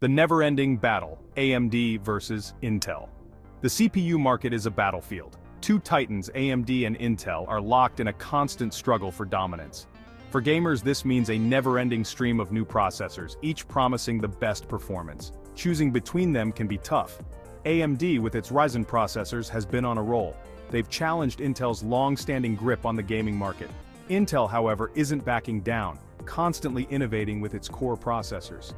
The never-ending battle, AMD versus Intel. The CPU market is a battlefield. Two titans, AMD and Intel, are locked in a constant struggle for dominance. For gamers, this means a never-ending stream of new processors, each promising the best performance. Choosing between them can be tough. AMD, with its Ryzen processors, has been on a roll. They've challenged Intel's long-standing grip on the gaming market. Intel, however, isn't backing down, constantly innovating with its core processors.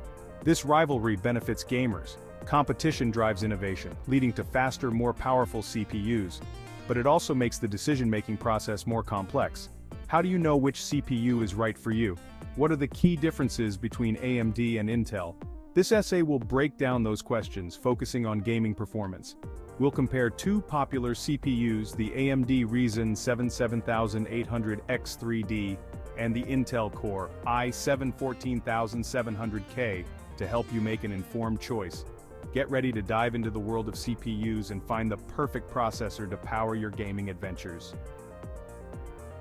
This rivalry benefits gamers. Competition drives innovation, leading to faster, more powerful CPUs. But it also makes the decision-making process more complex. How do you know which CPU is right for you? What are the key differences between AMD and Intel? This essay will break down those questions, focusing on gaming performance. We'll compare two popular CPUs, the AMD Ryzen 7 7800X3D and the Intel Core i7 14700K, to help you make an informed choice. Get ready to dive into the world of CPUs and find the perfect processor to power your gaming adventures.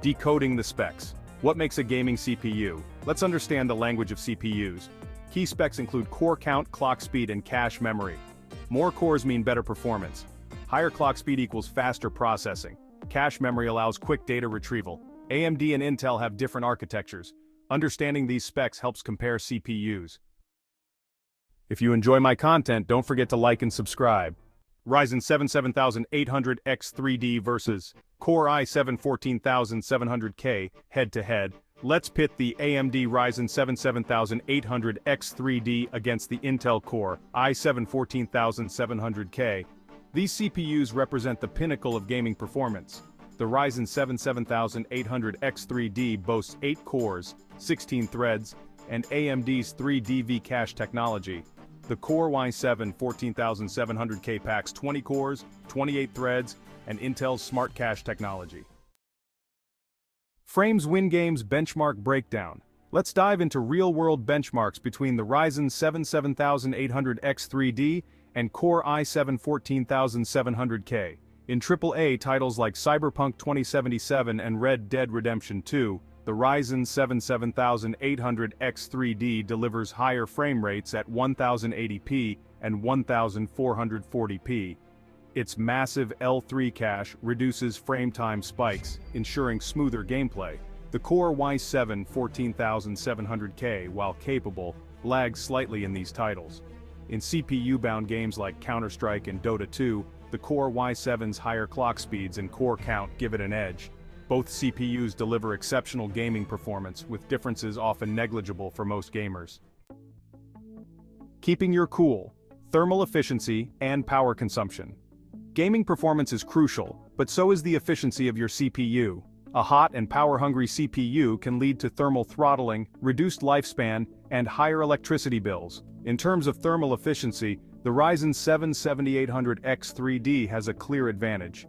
Decoding the specs. What makes a gaming CPU? Let's understand the language of CPUs. Key specs include core count, clock speed, and cache memory. More cores mean better performance. Higher clock speed equals faster processing. Cache memory allows quick data retrieval. AMD and Intel have different architectures. Understanding these specs helps compare CPUs. If you enjoy my content, don't forget to like and subscribe. Ryzen 7 7800X3D versus Core i7 14700K head-to-head. Let's pit the AMD Ryzen 7 7800X3D against the Intel Core i7 14700K. These CPUs represent the pinnacle of gaming performance. The Ryzen 7 7800X3D boasts 8 cores, 16 threads, and AMD's 3D V-Cache technology. The Core i7 14700K packs 20 cores, 28 threads, and Intel's Smart Cache technology. Frames win games benchmark breakdown. Let's dive into real-world benchmarks between the Ryzen 7 7800X3D and Core i7 14700K. In AAA titles like Cyberpunk 2077 and Red Dead Redemption 2, the Ryzen 7 7800X3D delivers higher frame rates at 1080p and 1440p. Its massive L3 cache reduces frame time spikes, ensuring smoother gameplay. The Core i7 14700K, while capable, lags slightly in these titles. In CPU-bound games like Counter-Strike and Dota 2, the Core i7's higher clock speeds and core count give it an edge. Both CPUs deliver exceptional gaming performance, with differences often negligible for most gamers. Keeping your cool, thermal efficiency, and power consumption. Gaming performance is crucial, but so is the efficiency of your CPU. A hot and power-hungry CPU can lead to thermal throttling, reduced lifespan, and higher electricity bills. In terms of thermal efficiency, the Ryzen 7 7800X3D has a clear advantage.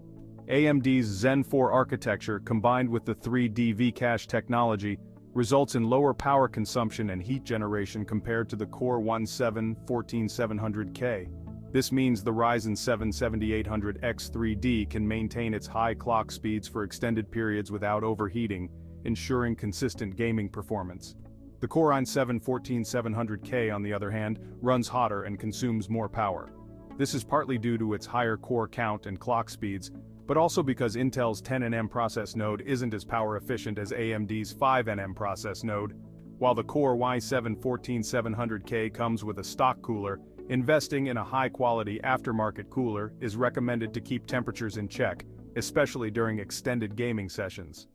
AMD's Zen 4 architecture, combined with the 3D V-Cache technology, results in lower power consumption and heat generation compared to the Core i7 14700K. This means the Ryzen 7 7800X3D can maintain its high clock speeds for extended periods without overheating, ensuring consistent gaming performance. The Core i7 14700K, on the other hand, runs hotter and consumes more power. This is partly due to its higher core count and clock speeds, but also because Intel's 10nm process node isn't as power efficient as AMD's 5nm process node. While the Core i7 14700K comes with a stock cooler, investing in a high-quality aftermarket cooler is recommended to keep temperatures in check, especially during extended gaming sessions.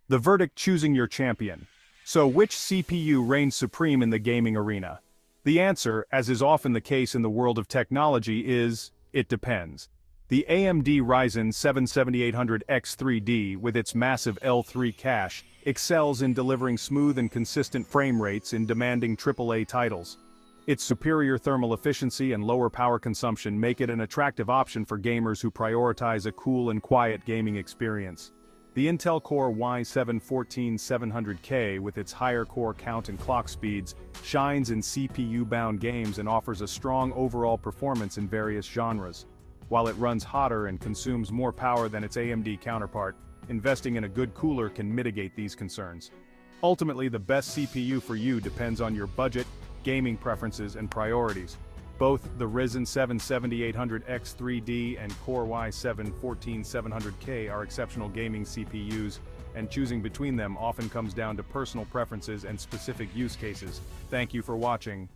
The verdict: choosing your champion. So which CPU reigns supreme in the gaming arena? The answer, as is often the case in the world of technology, is, it depends. The AMD Ryzen 7 7800X3D, with its massive L3 cache, excels in delivering smooth and consistent frame rates in demanding AAA titles. Its superior thermal efficiency and lower power consumption make it an attractive option for gamers who prioritize a cool and quiet gaming experience. The Intel Core i7 14700K, with its higher core count and clock speeds, shines in CPU-bound games and offers a strong overall performance in various genres. While it runs hotter and consumes more power than its AMD counterpart, investing in a good cooler can mitigate these concerns. Ultimately, the best CPU for you depends on your budget, gaming preferences and priorities. Both the Ryzen 7 7800X 3D and Core i7 14700K are exceptional gaming CPUs, and choosing between them often comes down to personal preferences and specific use cases. Thank you for watching.